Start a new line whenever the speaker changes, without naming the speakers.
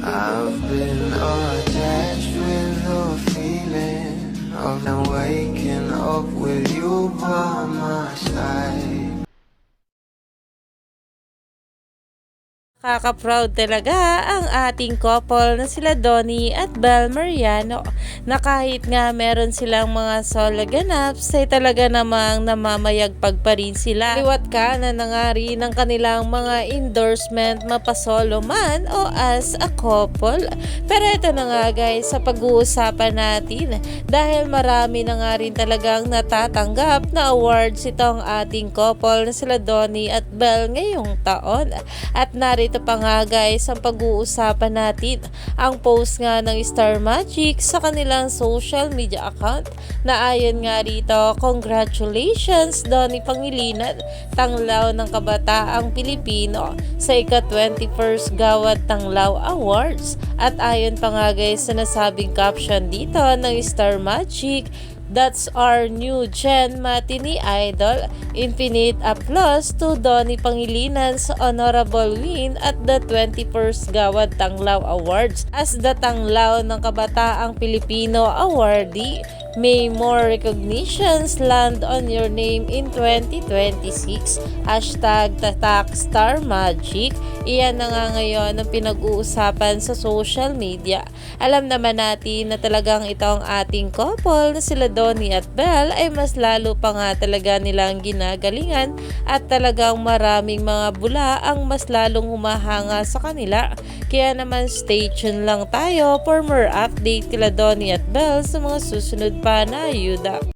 I've been attached with the feeling of now waking up with you by my side.
Kaka-proud talaga ang ating couple na sila Donnie at Belle Mariano na kahit nga meron silang mga solo ganaps ay talaga namang namamayagpag pa rin sila. Liwat ka na nga rin ng kanilang mga endorsement mapasolo man o as a couple. Pero ito na nga guys sa pag-uusapan natin dahil marami na nga rin talagang natatanggap na awards itong ating couple na sila Donnie at Belle ngayong taon. At narito pa nga guys ang pag-uusapan natin ang post nga ng Star Magic sa kanilang social media account na ayon nga rito, congratulations Donnie Pangilinan, Tanglaw ng Kabataang Pilipino sa ika-21st Gawad Tanglaw Awards. At ayon pa nga guys sa nasabing caption dito ng Star Magic, that's our new gen matinee idol. Infinite applause to Donnie Pangilinan sa honorable win at the 21st Gawad Tanglaw Awards as the Tanglaw ng Kabataang Pilipino awardee. May more recognitions land on your name in 2026. Hashtag Tatak Star Magic. Iyan na nga ngayon ang pinag-uusapan sa social media. Alam naman natin na talagang itong ating couple na sila Donnie at Belle ay mas lalo pa nga talaga nilang ginagalingan at talagang maraming mga bula ang mas lalong humahanga sa kanila. Kaya naman stay tuned lang tayo for more update kila Donnie at Belle sa mga susunod pa na ayuda.